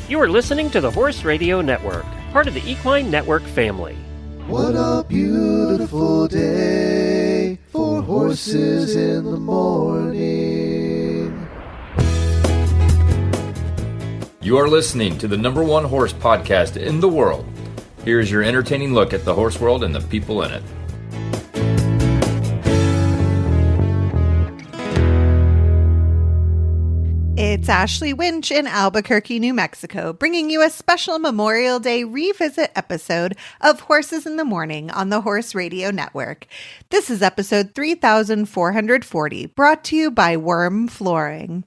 You are listening to the Horse Radio Network, part of the Equine Network family. What a beautiful day for horses in the morning. You are listening to the #1 horse podcast in the world. Here is your entertaining look at the horse world and the people in it. It's Ashley Winch in Albuquerque, New Mexico, bringing you a special Memorial Day revisit episode of Horses in the Morning on the Horse Radio Network. This is episode 3440, brought to you by WERM Flooring.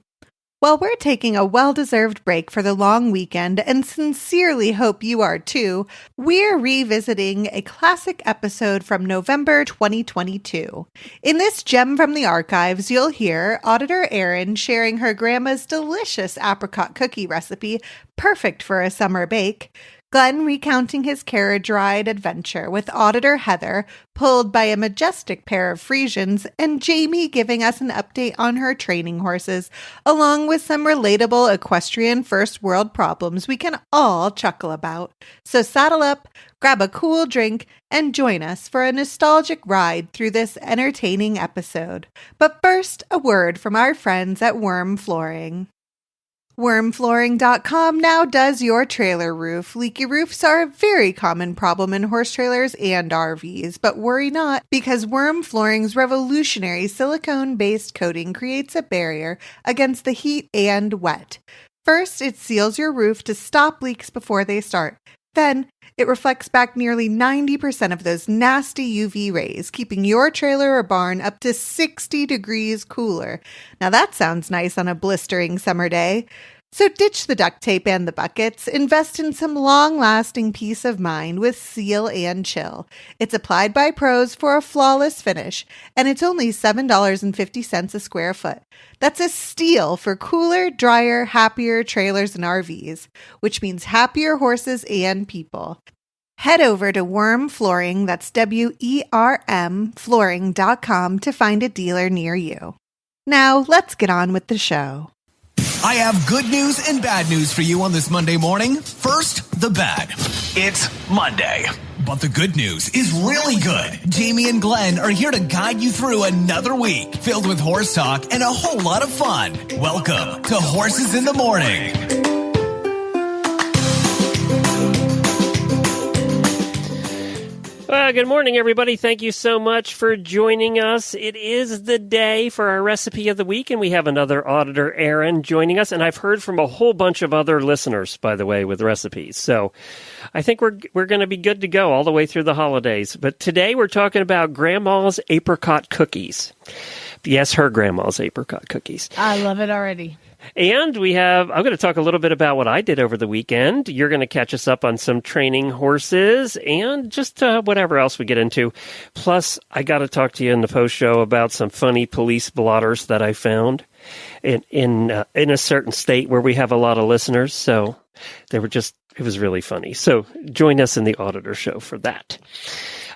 While we're taking a well-deserved break for the long weekend and sincerely hope you are too, we're revisiting a classic episode from November 2022. In this gem from the archives, you'll hear Auditor Erin sharing her grandma's delicious apricot cookie recipe, perfect for a summer bake, Glenn recounting his carriage ride adventure with Auditor Heather, pulled by a majestic pair of Friesians, and Jamie giving us an update on her training horses, along with some relatable Equestrian First World Problems we can all chuckle about. So saddle up, grab a cool drink, and join us for a nostalgic ride through this entertaining episode. But first, a word from our friends at WERM Flooring. WormFlooring.com now does your trailer roof. Leaky roofs are a very common problem in horse trailers and RVs, but worry not, because WERM Flooring's revolutionary silicone-based coating creates a barrier against the heat and wet. First, it seals your roof to stop leaks before they start. Then, it reflects back nearly 90% of those nasty UV rays, keeping your trailer or barn up to 60 degrees cooler. Now that sounds nice on a blistering summer day. So ditch the duct tape and the buckets. Invest in some long-lasting peace of mind with Seal and Chill. It's applied by pros for a flawless finish, and it's only $7.50 a square foot. That's a steal for cooler, drier, happier trailers and RVs, which means happier horses and people. Head over to WERM Flooring, that's WERM Flooring.com, to find a dealer near you. Now, let's get on with the show. I have good news and bad news for you on this Monday morning. First, the bad. It's Monday. But the good news is really good. Jamie and Glenn are here to guide you through another week filled with horse talk and a whole lot of fun. Welcome to Horses in the Morning. Well, good morning, everybody. Thank you so much for joining us. It is the day for our recipe of the week, and we have another Auditor Erin joining us. And I've heard from a whole bunch of other listeners, by the way, with recipes. So I think we're going to be good to go all the way through the holidays. But today we're talking about Grandma's Apricot Cookies. Yes, her grandma's apricot cookies. I love it already. And I'm going to talk a little bit about what I did over the weekend. You're going to catch us up on some training horses and just whatever else we get into. Plus, I got to talk to you in the post show about some funny police blotters that I found in a certain state where we have a lot of listeners. So it was really funny. So join us in the Auditor Show for that.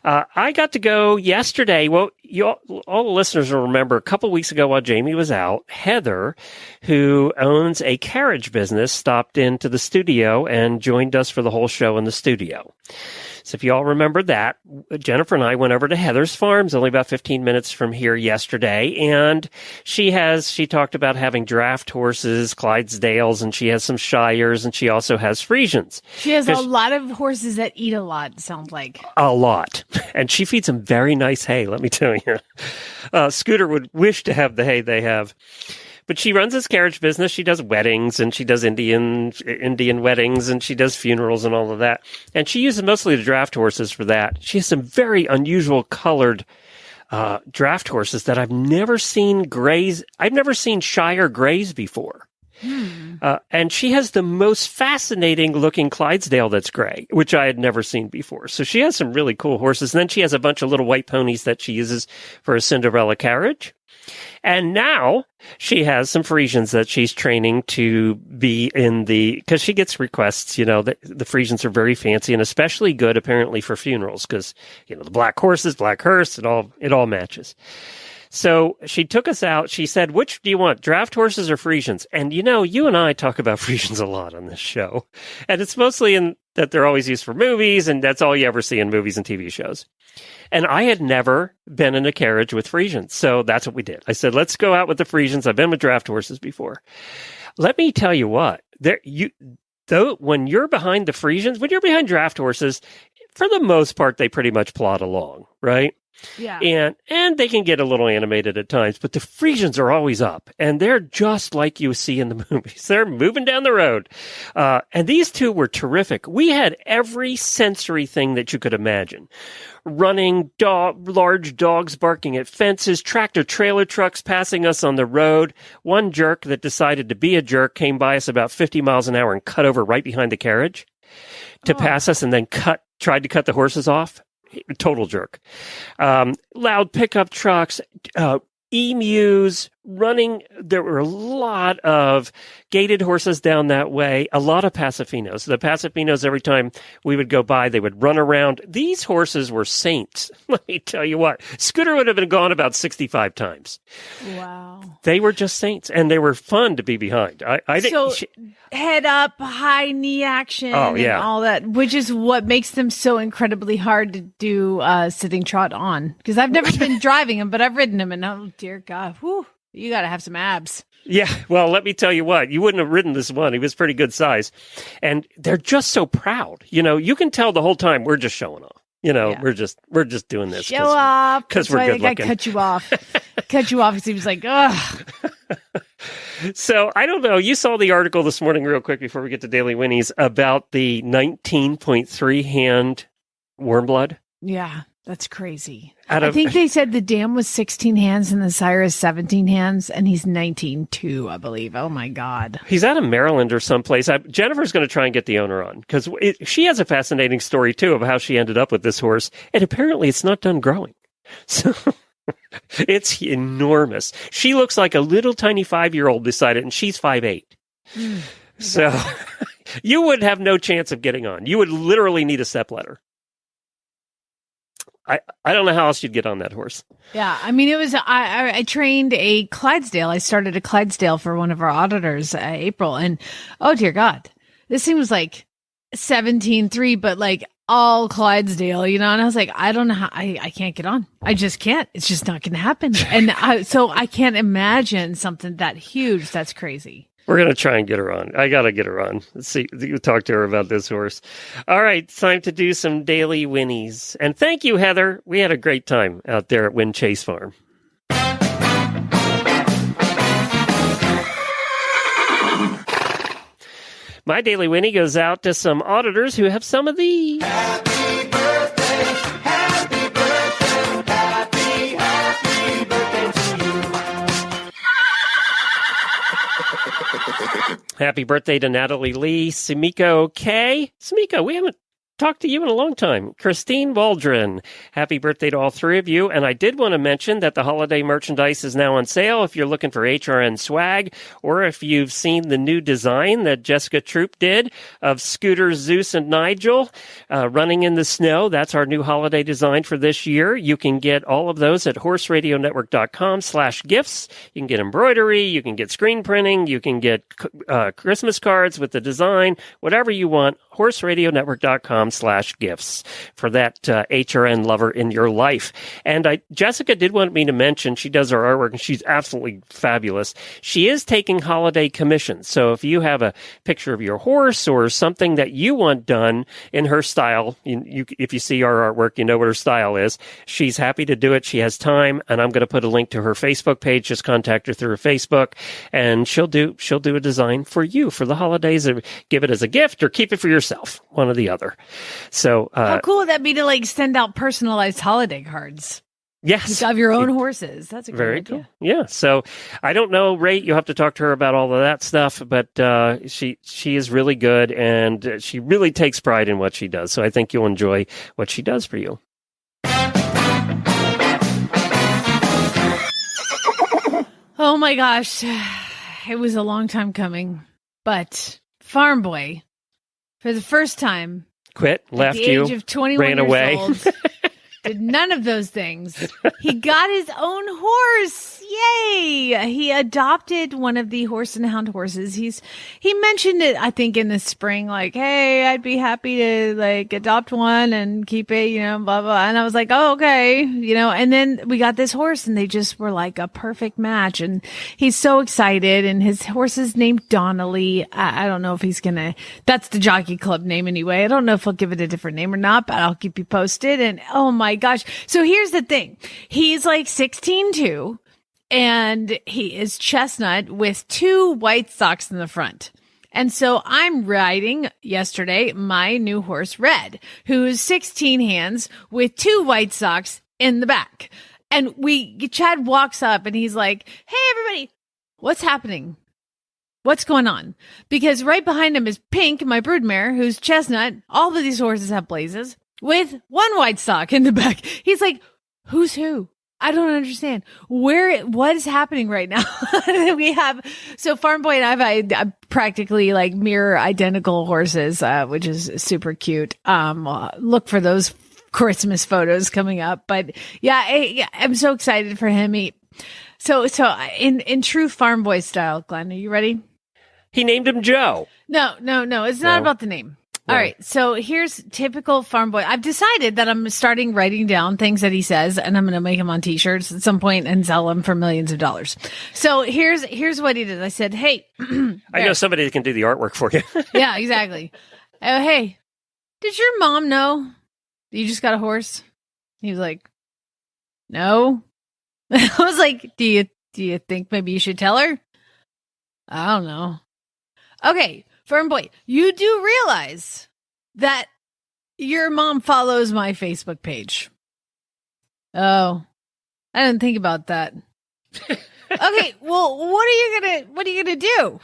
I got to go yesterday. Well, all the listeners will remember a couple weeks ago while Jamie was out, Heather, who owns a carriage business, stopped into the studio and joined us for the whole show in the studio. So if you all remember that, Jennifer and I went over to Heather's Farms, only about 15 minutes from here yesterday, and she talked about having draft horses, Clydesdales, and she has some Shires, and she also has Friesians. She has a lot of horses that eat a lot, it sounds like. A lot. And she feeds them very nice hay, let me tell you. Scooter would wish to have the hay they have. But she runs this carriage business. She does weddings, and she does Indian weddings, and she does funerals and all of that. And she uses mostly the draft horses for that. She has some very unusual colored draft horses that I've never seen graze. I've never seen Shire graze before. And she has the most fascinating looking Clydesdale that's gray, which I had never seen before. So she has some really cool horses. And then she has a bunch of little white ponies that she uses for a Cinderella carriage. And now she has some Friesians that she's training to be in because she gets requests, the Friesians are very fancy and especially good apparently for funerals because, the black horses, black hearse, it all matches. So she took us out. She said, which do you want, draft horses or Friesians? And you and I talk about Friesians a lot on this show. And it's mostly in that they're always used for movies, and that's all you ever see in movies and TV shows. And I had never been in a carriage with Friesians. So that's what we did. I said, let's go out with the Friesians. I've been with draft horses before. Let me tell you what, when you're behind the Friesians, when you're behind draft horses, for the most part, they pretty much plod along, right? Yeah. And they can get a little animated at times, but the Friesians are always up, and they're just like you see in the movies. They're moving down the road. And these two were terrific. We had every sensory thing that you could imagine. Running, large dogs barking at fences, tractor-trailer trucks passing us on the road. One jerk that decided to be a jerk came by us about 50 miles an hour and cut over right behind the carriage to pass us, and then tried to cut the horses off. Total jerk. Loud pickup trucks, emus running. There were a lot of gaited horses down that way, a lot of Pasafinos. The Pasafinos, every time we would go by, they would run around. These horses were saints. Let me tell you what. Scooter would have been gone about 65 times. Wow. They were just saints, and they were fun to be behind. Head up, high knee action, and all that, which is what makes them so incredibly hard to do sitting trot on. Because I've never been driving them, but I've ridden them, and oh, dear God, whew, you got to have some abs. Yeah, well, let me tell you what, you wouldn't have ridden this one. He was pretty good size. And they're just so proud. You can tell the whole time we're just showing off. We're just doing this. Show off. Because we're good looking. I cut you off. Cut you off because he was like, ugh. So, I don't know. You saw the article this morning real quick before we get to Daily Winnies about the 19.3 hand warm blood. Yeah, that's crazy. I think they said the dam was 16 hands and the sire is 17 hands, and he's 19.2, I believe. Oh, my God. He's out of Maryland or someplace. Jennifer's going to try and get the owner on, because she has a fascinating story, too, of how she ended up with this horse, and apparently it's not done growing. So it's enormous. She looks like a little tiny 5-year-old beside it, and she's 5'8". So you would have no chance of getting on. You would literally need a step ladder. I don't know how else you'd get on that horse. Yeah, I mean, it was, I trained a Clydesdale. I started a Clydesdale for one of our auditors, April, and oh, dear God, this thing was like 17.3, but like all Clydesdale, and I was like, I don't know how, I can't get on. I just can't. It's just not going to happen. And so I can't imagine something that huge. That's crazy. We're going to try and get her on. I got to get her on. Let's see. You talk to her about this horse. All right. It's time to do some daily winnies. And thank you, Heather. We had a great time out there at Wind Chase Farm. My daily winnie goes out to some auditors who have some of these. Happy birthday, happy birthday, happy birthday to you. Happy birthday to Natalie Lee, Sumiko K. Sumiko, we haven't talked to you in a long time. Christine Waldron, happy birthday to all three of you. And I did want to mention that the holiday merchandise is now on sale if you're looking for HRN swag, or if you've seen the new design that Jessica Troop did of Scooter, Zeus, and Nigel running in the snow. That's our new holiday design for this year. You can get all of those at horseradionetwork.com/gifts. You can get embroidery, you can get screen printing, you can get Christmas cards with the design, whatever you want, horseradionetwork.com/gifts for that HRN lover in your life. And Jessica did want me to mention, she does our artwork and she's absolutely fabulous. She is taking holiday commissions. So if you have a picture of your horse or something that you want done in her style, if you see our artwork, you know what her style is. She's happy to do it. She has time, and I'm going to put a link to her Facebook page. Just contact her through her Facebook, and she'll do a design for you for the holidays, or give it as a gift or keep it for yourself, one or the other. So how cool would that be to send out personalized holiday cards? Yes, of your own horses. That's a very great idea. Cool. Yeah. So I don't know, Ray. You'll have to talk to her about all of that stuff. But she is really good, and she really takes pride in what she does. So I think you'll enjoy what she does for you. Oh my gosh, it was a long time coming, but Farm Boy, for the first time, left at the age of 21 ran years away. old, Did none of those things. He got his own horse. Yay! He adopted one of the horse and hound horses. He mentioned it, I think, in the spring, like, hey, I'd be happy to like adopt one and keep it, blah, blah. And I was like, oh, okay, and then we got this horse and they just were like a perfect match. And he's so excited. And his horse is named Donnelly. I don't know if he's that's the jockey club name anyway. I don't know if he'll give it a different name or not, but I'll keep you posted. And oh my gosh. So here's the thing. He's like 16'2", and he is chestnut with 2 white socks in the front. And so I'm riding yesterday my new horse, Red, who's 16 hands with 2 white socks in the back. And Chad walks up and he's like, hey, everybody, what's happening? What's going on? Because right behind him is Pink, my broodmare, who's chestnut. All of these horses have blazes with 1 white sock in the back. He's like, who's who? I don't understand. What is happening right now? So Farm Boy and I practically like mirror identical horses, which is super cute. Look for those Christmas photos coming up. But yeah, I'm so excited for him. So in true Farm Boy style, Glenn, are you ready? He named him Joe. No. It's not about the name. All right. So here's typical Farm Boy. I've decided that I'm starting writing down things that he says, and I'm going to make them on t-shirts at some point and sell them for millions of dollars. So here's what he did. I said, hey, I know somebody that can do the artwork for you. Yeah, exactly. Hey, did your mom know you just got a horse? He was like, no. I was like, do you think maybe you should tell her? I don't know. Okay, Farm Boy, you do realize that your mom follows my Facebook page. Oh, I didn't think about that. Okay, well, what are you gonna do?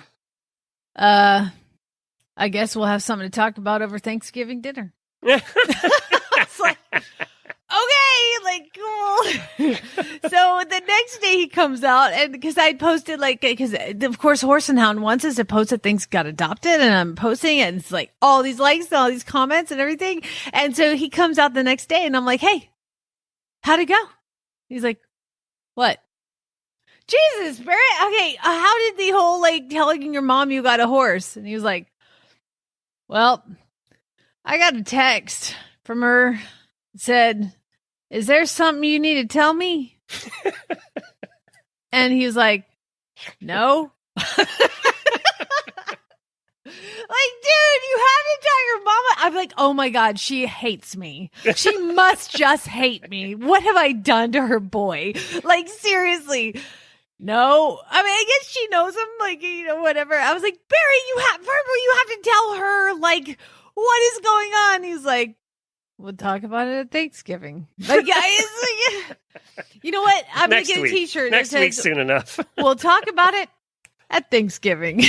I guess we'll have something to talk about over Thanksgiving dinner. It's like, okay, like, cool. So the next day he comes out, and because I posted, because of course Horse and Hound wants us to post that things got adopted, and I'm posting it, and it's like all these likes and all these comments and everything. And so he comes out the next day, and I'm like, hey, how'd it go? He's like, what? Jesus, Barrett. Okay, how did the whole telling your mom you got a horse? And he was like, well, I got a text from her. It said, is there something you need to tell me? And he was like, no. Like, dude, you had to tell your mama. I'm like, oh my God, she hates me. She must just hate me. What have I done to her boy? Like, seriously. No. I mean, I guess she knows him, whatever. I was like, Barry, you have to tell her, what is going on? He's like, we'll talk about it at Thanksgiving. Like, you know what? I'm going to get a t-shirt Next that says, week soon enough. we'll talk about it at Thanksgiving.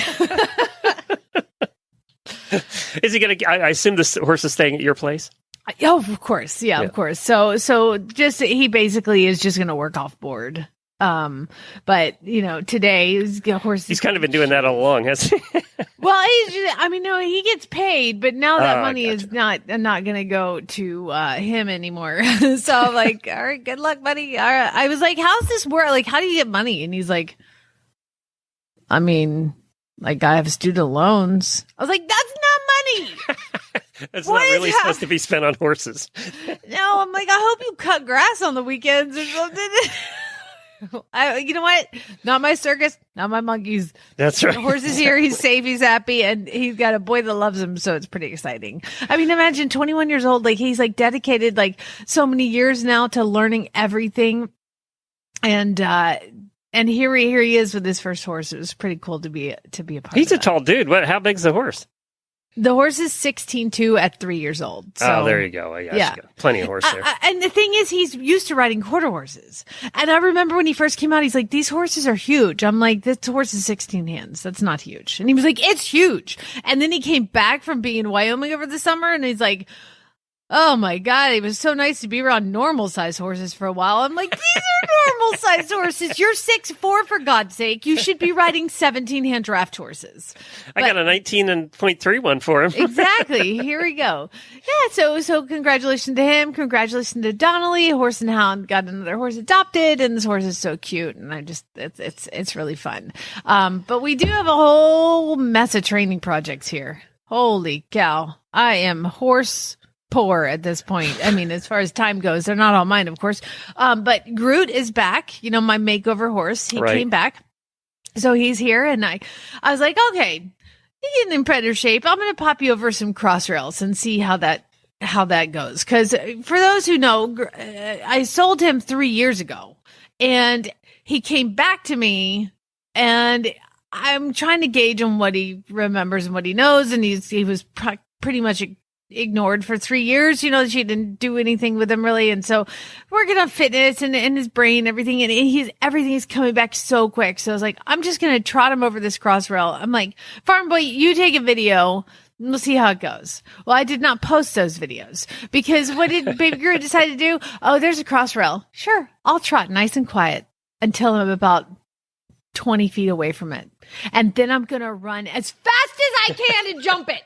Is he going to, I assume this horse is staying at your place? Oh, of course. Yeah, of course. So just, he basically is just going to work off board. But today he's kind of been doing that all along, hasn't he? Well, no, he gets paid, but now that money gotcha. is not going to go to him anymore. So I'm like, all right, good luck, buddy. All right. I was like, how's this work? Like, how do you get money? And he's like, I mean, I have student loans. I was like, that's not money. That's What not is really supposed to be spent on horses. No, I'm like, I hope you cut grass on the weekends or something. You know what? Not my circus, not my monkeys. That's right. The horse is here. He's safe. He's happy. And he's got a boy that loves him. So it's pretty exciting. I mean, imagine 21 years old. He's dedicated so many years now to learning everything. And here he is with his first horse. It was pretty cool to be a part He's of a that. tall dude. How big's the horse? The horse is 16'2" at 3 years old. So, There you go. yeah. Plenty of horse there. And the thing is, he's used to riding quarter horses. And I remember when he first came out, he's like, these horses are huge. I'm like, this horse is 16 hands. That's not huge. And he was like, it's huge. And then he came back from being in Wyoming over the summer, and he's like, Oh my God, it was so nice to be around normal size horses for a while. I'm like, these are normal size horses. You're 6'4", for God's sake. You should be riding 17-hand draft horses. I got a 19.3 one for him. Exactly. Here we go. Yeah, so congratulations to him. Congratulations to Donnelly. Horse and Hound got another horse adopted, and this horse is so cute, and it's really fun. But we do have a whole mess of training projects here. Holy cow. I am horse poor at this point. I mean, as far as time goes, they're not all mine, of course. But Groot is back, my makeover horse. He came back. So he's here, and I was like, okay, you're getting in better shape. I'm going to pop you over some cross rails and see how that goes. Because for those who know, I sold him 3 years ago, and he came back to me, and I'm trying to gauge on what he remembers and what he knows. And he was pretty much ignored for 3 years. She didn't do anything with him really. And so working on fitness and his brain, everything. And everything is coming back so quick. So I was like, I'm just going to trot him over this cross rail. I'm like, Farm Boy, you take a video. We'll see how it goes. Well, I did not post those videos because what did Baby Groot decide to do? Oh, there's a cross rail. Sure. I'll trot nice and quiet until I'm about 20 feet away from it. And then I'm going to run as fast as I can and jump it.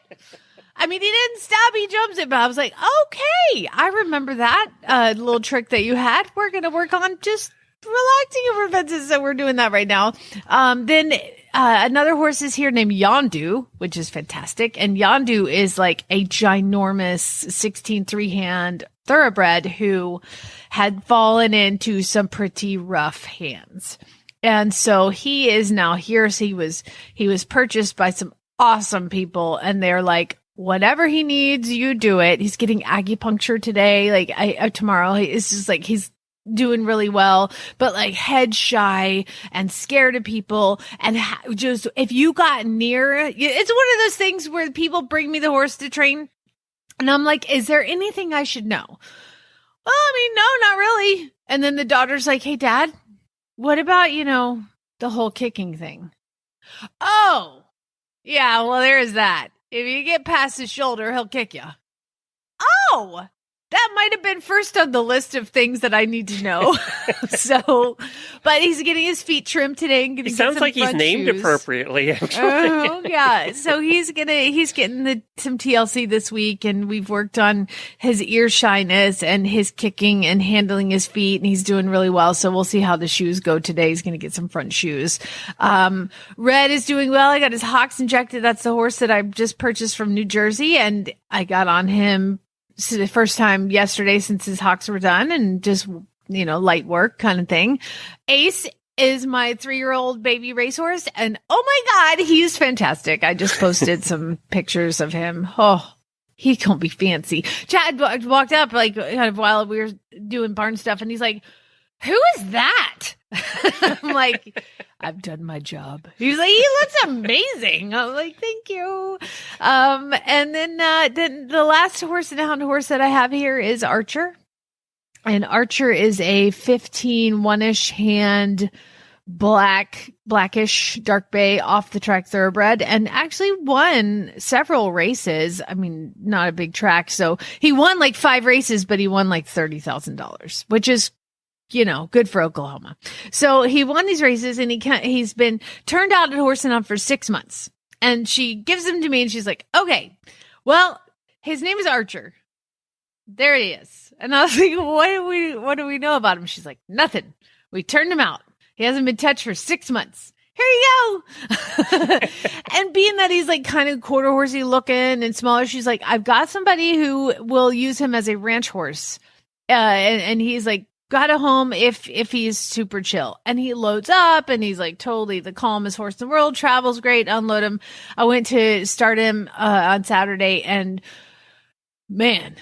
I mean, he didn't stop. He jumps it, but I was like, okay, I remember that little trick that you had. We're going to work on just relaxing over fences. So we're doing that right now. Then another horse is here named Yondu, which is fantastic. And Yondu is like a ginormous 16 3-hand thoroughbred who had fallen into some pretty rough hands. And so he is now here. So he was purchased by some awesome people, and they're like, whatever he needs, you do it. He's getting acupuncture today. Like tomorrow, it's just like he's doing really well, but like head shy and scared of people. And just if you got near, it's one of those things where people bring me the horse to train, and I'm like, is there anything I should know? Well, I mean, no, not really. And then the daughter's like, hey, Dad, what about, the whole kicking thing? Oh, yeah, well, there is that. If you get past his shoulder, he'll kick you. Oh, that might have been first on the list of things that I need to know. But he's getting his feet trimmed today. And He sounds like he's named shoes appropriately. Actually. Oh yeah. So he's getting some TLC this week, and we've worked on his ear shyness and his kicking and handling his feet, and he's doing really well. So we'll see how the shoes go today. He's going to get some front shoes. Red is doing well. I got his hocks injected. That's the horse that I just purchased from New Jersey, and I got on him the first time yesterday since his hocks were done, and just, light work kind of thing. Ace is my 3-year-old baby racehorse, and oh my God, he's fantastic. I just posted some pictures of him. Oh, he gonna be fancy. Chad walked up like kind of while we were doing barn stuff, and he's like, who is that? I'm like, I've done my job. He's like, he looks amazing. I'm like, thank you. And then the last horse and hound horse that I have here is Archer. And Archer is a 15 1-ish hand blackish dark bay off the track thoroughbred, and actually won several races. I mean, not a big track. So he won like 5 races, but he won like $30,000, which is, good for Oklahoma. So he won these races, and he's been turned out at Horse and Hound for 6 months. And she gives him to me, and she's like, okay, well, his name is Archer. There he is. And I was like, what do we know about him? She's like, nothing. We turned him out. He hasn't been touched for 6 months. Here you go. And being that he's like kind of quarter horsey looking and smaller, she's like, I've got somebody who will use him as a ranch horse. And he's like, got a home if he's super chill, and he loads up, and he's like totally the calmest horse in the world, travels great, unload him. I went to start him on Saturday, and man,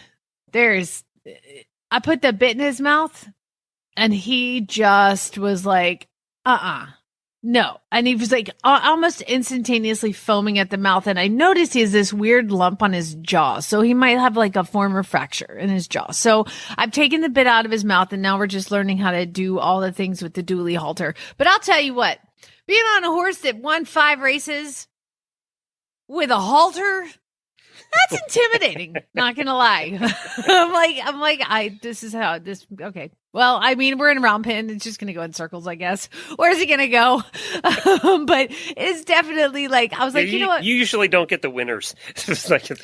I put the bit in his mouth, and he just was like, no. And he was like almost instantaneously foaming at the mouth. And I noticed he has this weird lump on his jaw. So he might have like a former fracture in his jaw. So I've taken the bit out of his mouth, and now we're just learning how to do all the things with the dually halter. But I'll tell you what, being on a horse that won 5 races with a halter, That's intimidating. Not gonna lie. This is how this. Okay. Well, I mean, we're in a round pen. It's just going to go in circles, I guess. Where's it going to go? But it's definitely like, I was like, you know what? You usually don't get the winners.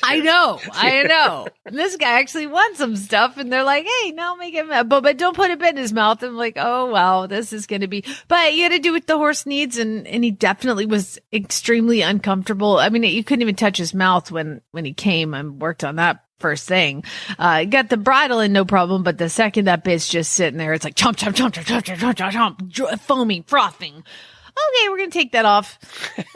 I know. And this guy actually won some stuff, and they're like, hey, no, make him, but don't put a bit in his mouth. I'm like, oh, wow, this is going to be, but you had to do what the horse needs. And he definitely was extremely uncomfortable. I mean, you couldn't even touch his mouth when he came and worked on that first thing. Got the bridle in, no problem, but the second that bit's just sitting there, it's like chomp, chomp, chomp, chomp, chomp, chomp, chomp, chomp, foaming, frothing. Okay, we're gonna take that off.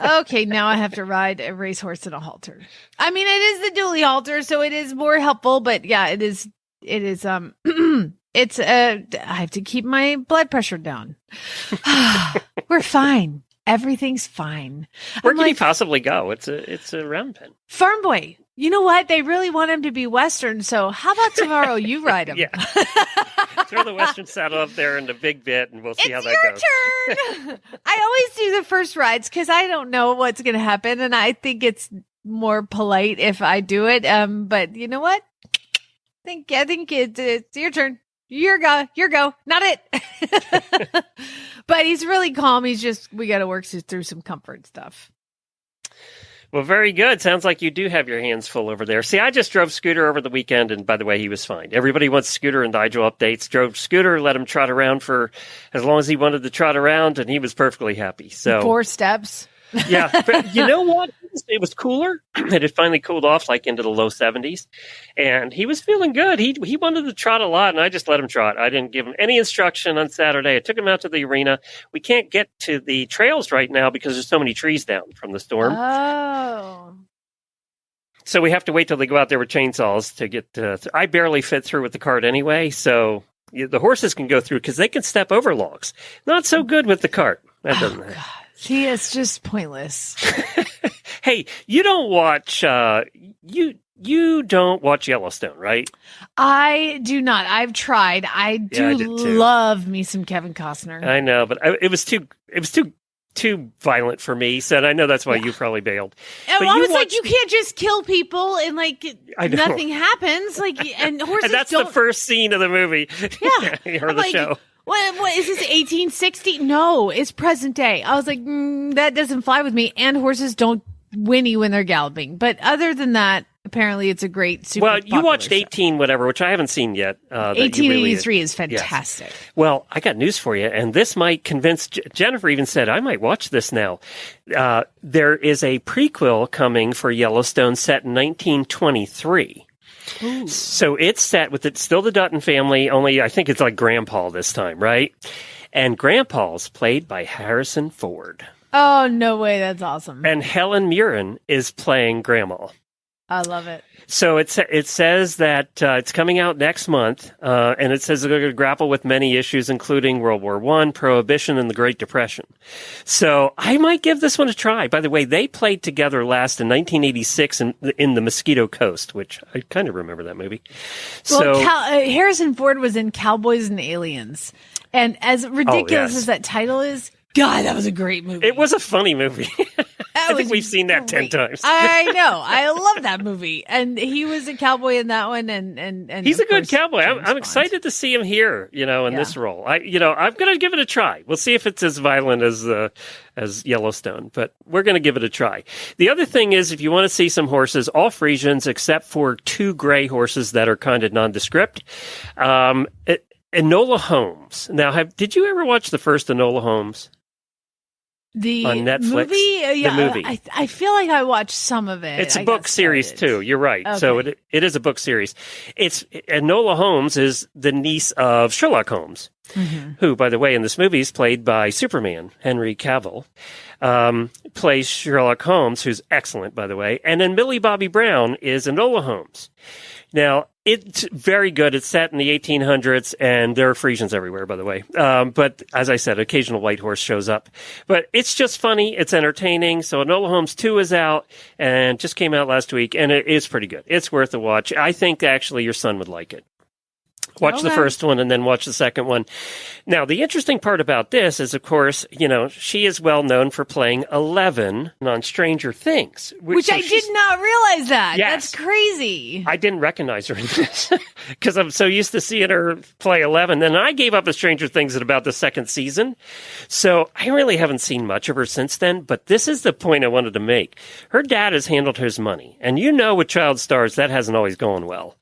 Okay, now I have to ride a racehorse in a halter. I mean, it is the dually halter, so it is more helpful, but yeah, it is it's I have to keep my blood pressure down. We're fine. Everything's fine. Where can he possibly go? It's a round pen. Farm boy. You know what? They really want him to be Western, so how about tomorrow you ride him? Yeah. Throw the Western saddle up there in the big bit, and we'll see how that goes. It's your turn! I always do the first rides because I don't know what's going to happen, and I think it's more polite if I do it. But you know what? I think it's your turn. Your go. Not it. But he's really calm. We got to work through some comfort stuff. Well, very good. Sounds like you do have your hands full over there. See, I just drove Scooter over the weekend, and by the way, he was fine. Everybody wants Scooter and Nigel updates. Drove Scooter, let him trot around for as long as he wanted to trot around, and he was perfectly happy. So 4 steps. Yeah, but you know what? It was cooler. It had finally cooled off like into the low 70s, and he was feeling good. He wanted to trot a lot, and I just let him trot. I didn't give him any instruction on Saturday. I took him out to the arena. We can't get to the trails right now because there's so many trees down from the storm. Oh. So we have to wait till they go out there with chainsaws to get I barely fit through with the cart anyway, so the horses can go through because they can step over logs. Not so good with the cart. That doesn't happen. See, it's just pointless. Hey, you don't watch you don't watch Yellowstone, right? I do not. I've tried. I do love me some Kevin Costner. I know, but it was too violent for me. So I know that's why you probably bailed. And I was like, you can't just kill people and like nothing happens. Like, and horses. And that's the first scene of the movie. Yeah, or the show. What is this, 1860? No, it's present day. I was like, that doesn't fly with me. And horses don't whinny when they're galloping. But other than that, apparently it's a great super Well, you watched show. 18 whatever, which I haven't seen yet. 1883 is fantastic. Yes. Well, I got news for you, and this might convince Jennifer even said, I might watch this now. There is a prequel coming for Yellowstone set in 1923. Ooh. So it's set with still the Dutton family, only I think it's like Grandpa this time, right? And Grandpa's played by Harrison Ford. Oh, no way. That's awesome. And Helen Mirren is playing Grandma. I love it. So it says that it's coming out next month, and it says they're going to grapple with many issues, including World War I, Prohibition, and the Great Depression. So I might give this one a try. By the way, they played together last in 1986 in The Mosquito Coast, which I kind of remember that movie. Well, Harrison Ford was in Cowboys and Aliens. And as ridiculous as that title is, God, that was a great movie. It was a funny movie. I think we've seen that 10 times. I know. I love that movie. And he was a cowboy in that one. And he's a good cowboy. I'm excited to see him here, in this role. I'm going to give it a try. We'll see if it's as violent as Yellowstone, but we're going to give it a try. The other thing is, if you want to see some horses, all Friesians, except for 2 gray horses that are kind of nondescript, Enola Holmes. Now, did you ever watch the first Enola Holmes? On Netflix? Movie? Yeah, the movie. I feel like I watched some of it. It's a book series, too. You're right. Okay. So it is a book series. Enola Holmes is the niece of Sherlock Holmes, who, by the way, in this movie is played by Superman, Henry Cavill, plays Sherlock Holmes, who's excellent, by the way. And then Millie Bobby Brown is Enola Holmes. Now, it's very good. It's set in the 1800s, and there are Friesians everywhere, by the way. But as I said, occasional white horse shows up. But it's just funny. It's entertaining. So Enola Holmes 2 is out and just came out last week, and it is pretty good. It's worth a watch. I think, actually, your son would like it. Watch the first one and then watch the second one. Now, the interesting part about this is, of course, she is well known for playing 11 on Stranger Things. Which I did not realize that. Yes. That's crazy. I didn't recognize her in this because I'm so used to seeing her play 11. And I gave up with Stranger Things at about the second season. So I really haven't seen much of her since then. But this is the point I wanted to make. Her dad has handled his money. And with child stars, that hasn't always gone well.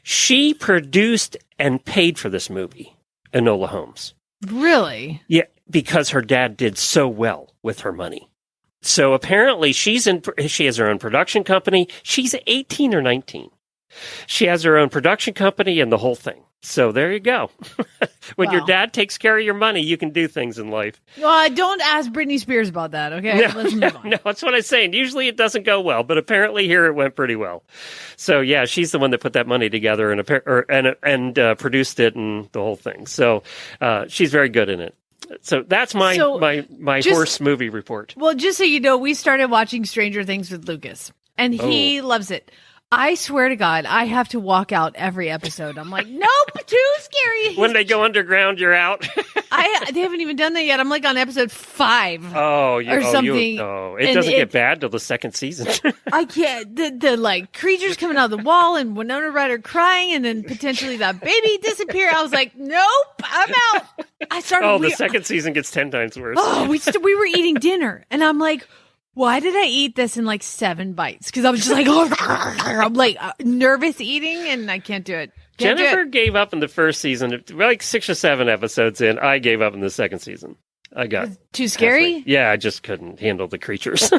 She produced and paid for this movie, Enola Holmes. Really? Yeah, because her dad did so well with her money. So apparently she has her own production company. She's 18 or 19. She has her own production company and the whole thing. So there you go. When your dad takes care of your money, you can do things in life. Well, don't ask Britney Spears about that, okay? Let's move on. No, that's what I'm saying. Usually it doesn't go well, but apparently here it went pretty well. So yeah, she's the one that put that money together and produced it and the whole thing. So she's very good in it. So that's my horse movie report. Well, just so you know, we started watching Stranger Things with Lucas, and he loves it. I swear to God, I have to walk out every episode. I'm like, nope, too scary. When they go underground, you're out. They haven't even done that yet. I'm like on episode 5 or something. It doesn't get bad till the second season. I can't. The like creatures coming out of the wall and Winona Ryder crying and then potentially that baby disappear. I was like, nope, I'm out. I started. The second season gets 10 times worse. We were eating dinner and I'm like, why did I eat this in like 7 bites? Because I was just like, I'm like nervous eating and I can't do it. Jennifer gave up in the first season. Like 6 or 7 episodes in, I gave up in the second season. I got too scary. Halfway. Yeah, I just couldn't handle the creatures.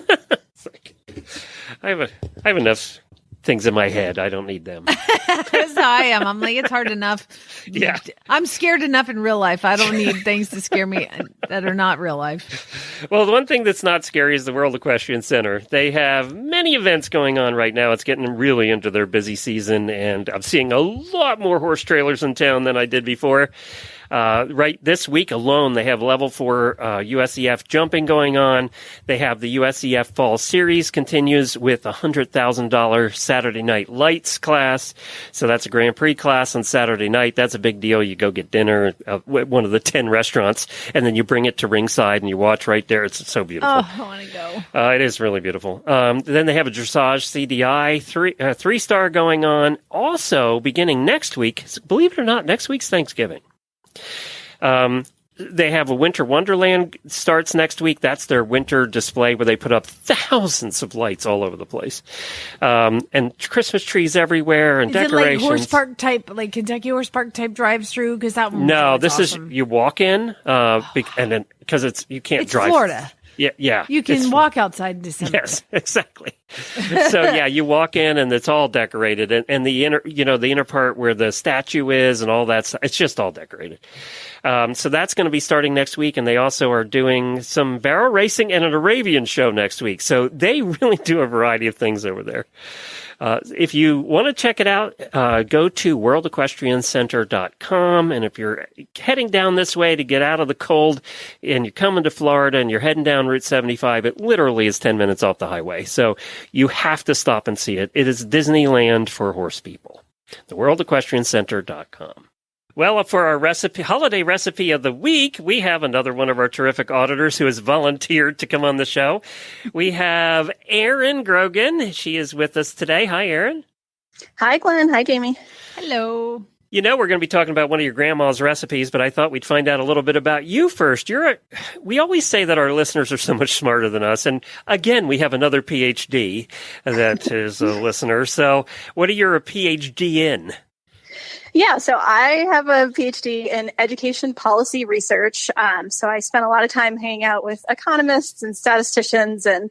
I have enough things in my head. I don't need them. That's how I am. I'm like, it's hard enough. Yeah. I'm scared enough in real life. I don't need things to scare me that are not real life. Well, the one thing that's not scary is the World Equestrian Center. They have many events going on right now. It's getting really into their busy season, and I'm seeing a lot more horse trailers in town than I did before. Right this week alone, they have level 4 USEF jumping going on. They have the USEF Fall Series continues with a $100,000 Saturday Night Lights class. So that's a Grand Prix class on Saturday night. That's a big deal. You go get dinner at one of the 10 restaurants, and then you bring it to ringside and you watch right there. It's so beautiful. Oh, I want to go. It is really beautiful. Then they have a dressage CDI 3-star going on. Also, beginning next week, believe it or not, next week's Thanksgiving. They have a Winter Wonderland starts next week. That's their winter display where they put up thousands of lights all over the place. And Christmas trees everywhere and decorations. Is it like horse park type, like Kentucky horse park type drive-through? Because that one. No, this awesome. is, you walk in, and then, because you can't it's drive. Florida. Yeah. You can walk outside in December. Yes, exactly. So yeah, you walk in and it's all decorated, and the inner part where the statue is and all that stuff, it's just all decorated. So that's going to be starting next week, and they also are doing some barrel racing and an Arabian show next week. So they really do a variety of things over there. If you want to check it out, go to worldequestriancenter.com. And if you're heading down this way to get out of the cold and you're coming to Florida and you're heading down Route 75, it literally is 10 minutes off the highway. So you have to stop and see it. It is Disneyland for horse people. The worldequestriancenter.com. Well, for our holiday recipe of the week, we have another one of our terrific auditors who has volunteered to come on the show. We have Erin Grogan. She is with us today. Hi, Erin. Hi, Glenn. Hi, Jamie. Hello. You know, we're going to be talking about one of your grandma's recipes, but I thought we'd find out a little bit about you first. We always say that our listeners are so much smarter than us. And again, we have another PhD that is a listener. So what are you a PhD in? Yeah, so I have a PhD in education policy research. So I spent a lot of time hanging out with economists and statisticians and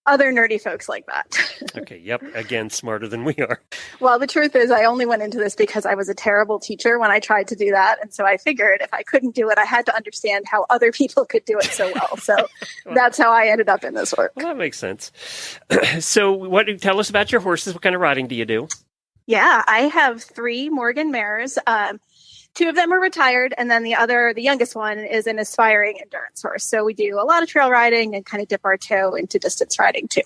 other nerdy folks like that. Okay, yep. Again, smarter than we are. Well, the truth is I only went into this because I was a terrible teacher when I tried to do that. And so I figured if I couldn't do it, I had to understand how other people could do it so well. So that's how I ended up in this work. Well, that makes sense. So tell us about your horses. What kind of riding do you do? Yeah, I have 3 Morgan mares. 2 of them are retired, and then the youngest one, is an aspiring endurance horse. So we do a lot of trail riding and kind of dip our toe into distance riding too.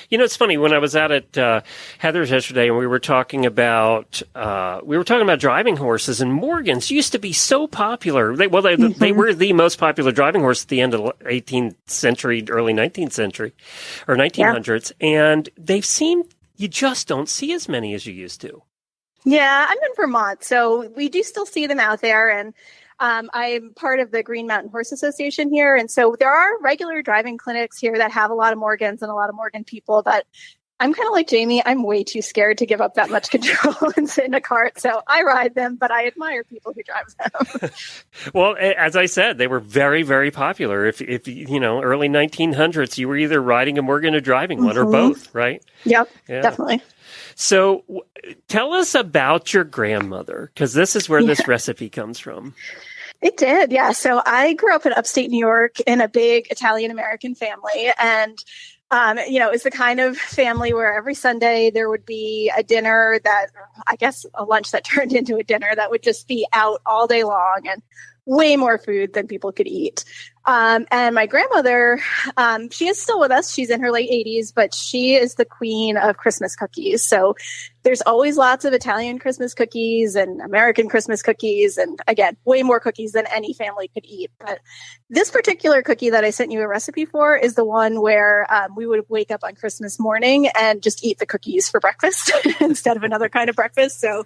You know, it's funny, when I was out at Heather's yesterday, and we were talking about driving horses, and Morgans used to be so popular. They were the most popular driving horse at the end of the 18th century, early 19th century, or 1900s, and they've seemed, you just don't see as many as you used to. Yeah, I'm in Vermont, so we do still see them out there, and I'm part of the Green Mountain Horse Association here, and so there are regular driving clinics here that have a lot of Morgans and a lot of Morgan people, but I'm kind of like Jamie. I'm way too scared to give up that much control and sit in a cart, so I ride them, but I admire people who drive them. Well, as I said, they were very, very popular. If you know, early 1900s, you were either riding a Morgan or driving one, or both, right? Yep, definitely. So tell us about your grandmother, because this is where this recipe comes from. It did, yeah. So I grew up in upstate New York in a big Italian-American family, and it's the kind of family where every Sunday there would be a dinner a lunch that turned into a dinner that would just be out all day long and way more food than people could eat. And my grandmother, she is still with us. She's in her late 80s, but she is the queen of Christmas cookies. So there's always lots of Italian Christmas cookies and American Christmas cookies. And again, way more cookies than any family could eat. But this particular cookie that I sent you a recipe for is the one where we would wake up on Christmas morning and just eat the cookies for breakfast instead of another kind of breakfast. So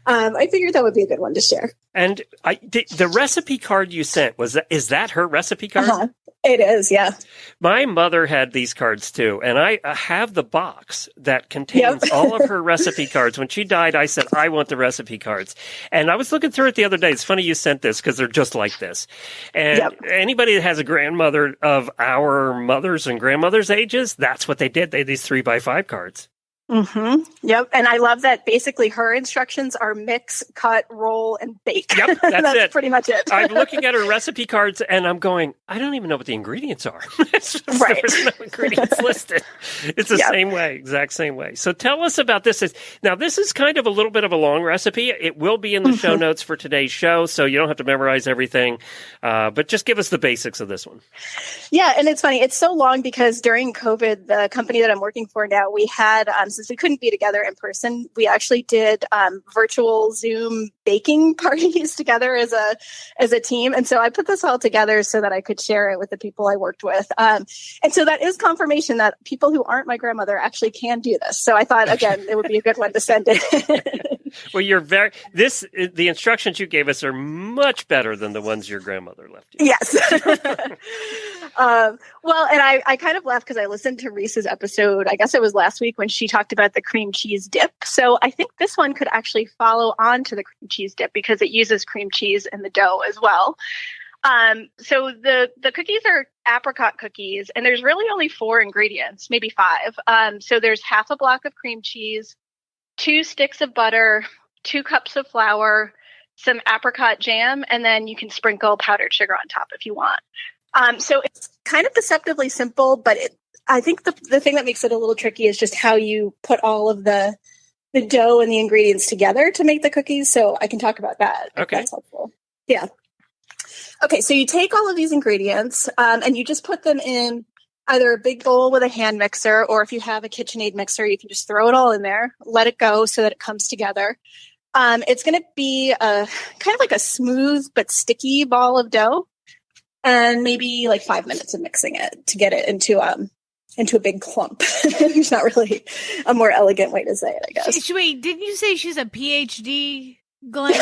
I figured that would be a good one to share. And the recipe card you sent, is that her recipe card? Uh-huh. It is, yeah. My mother had these cards too, and I have the box that contains all of her recipe cards. When she died, I said, I want the recipe cards. And I was looking through it the other day. It's funny you sent this, because they're just like this. And anybody that has a grandmother of our mothers and grandmothers' ages, that's what they did. They had these 3x5 cards. Mm-hmm. Yep. And I love that basically her instructions are mix, cut, roll, and bake. Yep, that's it. Pretty much it. I'm looking at her recipe cards and I'm going, I don't even know what the ingredients are. Right. There's no ingredients listed. It's the same way, exact same way. So tell us about this. Now, this is kind of a little bit of a long recipe. It will be in the show notes for today's show, so you don't have to memorize everything. But just give us the basics of this one. Yeah, and it's funny. It's so long because during COVID, the company that I'm working for now, we had, since we couldn't be together in person, we actually did virtual Zoom baking parties together as a team. And so I put this all together so that I could share it with the people I worked with. And so that is confirmation that people who aren't my grandmother actually can do this. So I thought, again, it would be a good one to send it. Well, the instructions you gave us are much better than the ones your grandmother left you. Yes. Well, and I kind of laughed because I listened to Reese's episode, I guess it was last week, when she talked about the cream cheese dip. So I think this one could actually follow on to the cream cheese dip because it uses cream cheese in the dough as well. So the cookies are apricot cookies, and there's really only 4 ingredients, maybe 5. So there's half a block of cream cheese, 2 sticks of butter, 2 cups of flour, some apricot jam, and then you can sprinkle powdered sugar on top if you want. So it's kind of deceptively simple, but I think the thing that makes it a little tricky is just how you put all of the dough and the ingredients together to make the cookies. So I can talk about that. Okay. If that's helpful. Yeah. Okay. So you take all of these ingredients and you just put them in either a big bowl with a hand mixer, or if you have a KitchenAid mixer, you can just throw it all in there, let it go so that it comes together. It's going to be a kind of like a smooth but sticky ball of dough, and maybe like 5 minutes of mixing it to get it into a big clump. There's not really a more elegant way to say it, I guess. Wait, didn't you say she's a PhD, Glenn?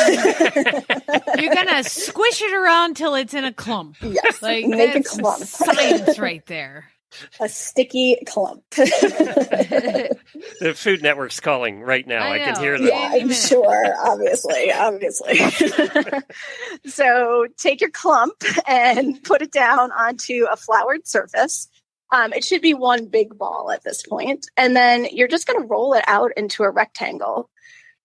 You're going to squish it around till it's in a clump. Yes, like, make a that's clump. Science right there. A sticky clump. The Food Network's calling right now. I can hear that. Yeah, I'm sure. Obviously. So take your clump and put it down onto a floured surface. It should be one big ball at this point. And then you're just going to roll it out into a rectangle.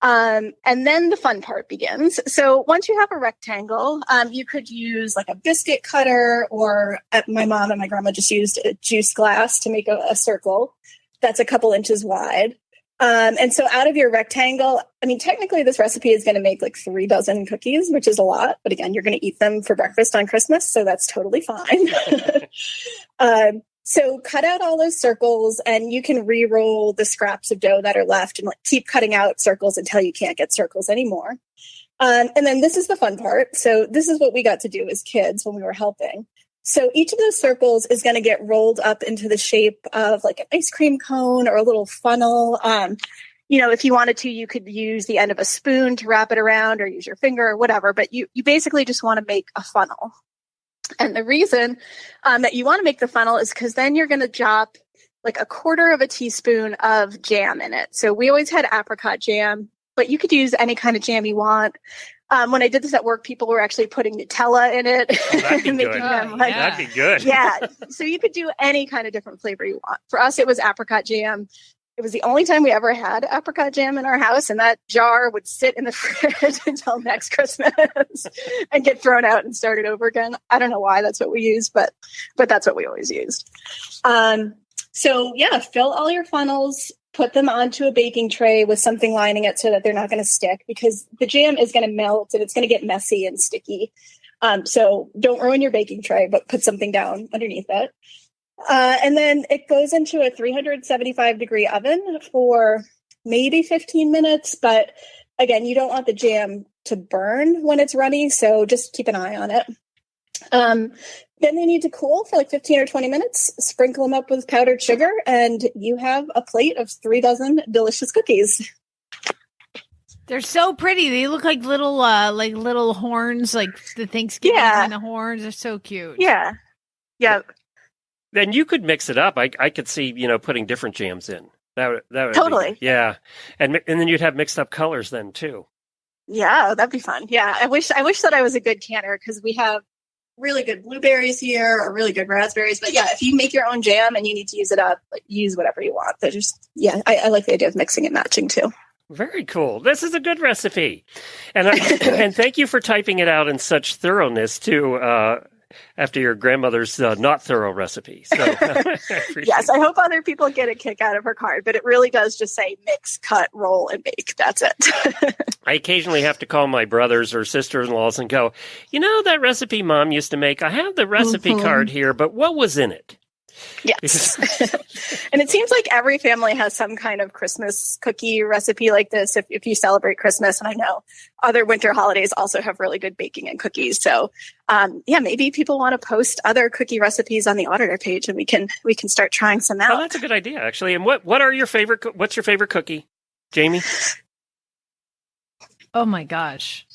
And then the fun part begins. So once you have a rectangle, you could use like a biscuit cutter, or my mom and my grandma just used a juice glass to make a circle that's a couple inches wide. And so out of your rectangle, I mean, technically this recipe is going to make like 3 dozen cookies, which is a lot. But again, you're going to eat them for breakfast on Christmas. So that's totally fine. So cut out all those circles and you can re-roll the scraps of dough that are left and like keep cutting out circles until you can't get circles anymore. And then this is the fun part. So this is what we got to do as kids when we were helping. So each of those circles is going to get rolled up into the shape of like an ice cream cone or a little funnel. If you wanted to, you could use the end of a spoon to wrap it around or use your finger or whatever. But you basically just want to make a funnel. And the reason that you want to make the funnel is because then you're going to drop like 1/4 of a teaspoon of jam in it. So we always had apricot jam, but you could use any kind of jam you want. When I did this at work, people were actually putting Nutella in it. Oh, that'd be good. Yeah. That'd be good. Yeah. So you could do any kind of different flavor you want. For us, it was apricot jam. It was the only time we ever had apricot jam in our house, and that jar would sit in the fridge until next Christmas and get thrown out and started over again. I don't know why that's what we used, but that's what we always used. So yeah, fill all your funnels, put them onto a baking tray with something lining it so that they're not going to stick, because the jam is going to melt and it's going to get messy and sticky. So don't ruin your baking tray, but put something down underneath it. And then it goes into a 375-degree oven for maybe 15 minutes. But again, you don't want the jam to burn when it's runny, so just keep an eye on it. Then they need to cool for like 15 or 20 minutes. Sprinkle them up with powdered sugar, and you have a plate of 3 dozen delicious cookies. They're so pretty. They look like little horns, like the Thanksgiving kind of horns. They're so cute. Yeah. Yeah. Then you could mix it up. I could see, putting different jams in. That would Totally. Yeah. And then you'd have mixed up colors then too. Yeah, that'd be fun. Yeah. I wish that I was a good canner, because we have really good blueberries here or really good raspberries. But yeah, if you make your own jam and you need to use it up, use whatever you want. I like the idea of mixing and matching too. Very cool. This is a good recipe. And and thank you for typing it out in such thoroughness too, after your grandmother's not thorough recipe. So yes, I hope other people get a kick out of her card, but it really does just say mix, cut, roll, and bake. That's it. I occasionally have to call my brothers or sisters-in-laws and go, that recipe Mom used to make, I have the recipe card here, but what was in it? Yes. And it seems like every family has some kind of Christmas cookie recipe like this if you celebrate Christmas. And I know other winter holidays also have really good baking and cookies. So maybe people want to post other cookie recipes on the Auditor page, and we can start trying some out. Oh, that's a good idea, actually. And what's your favorite cookie, Jamie? Oh my gosh.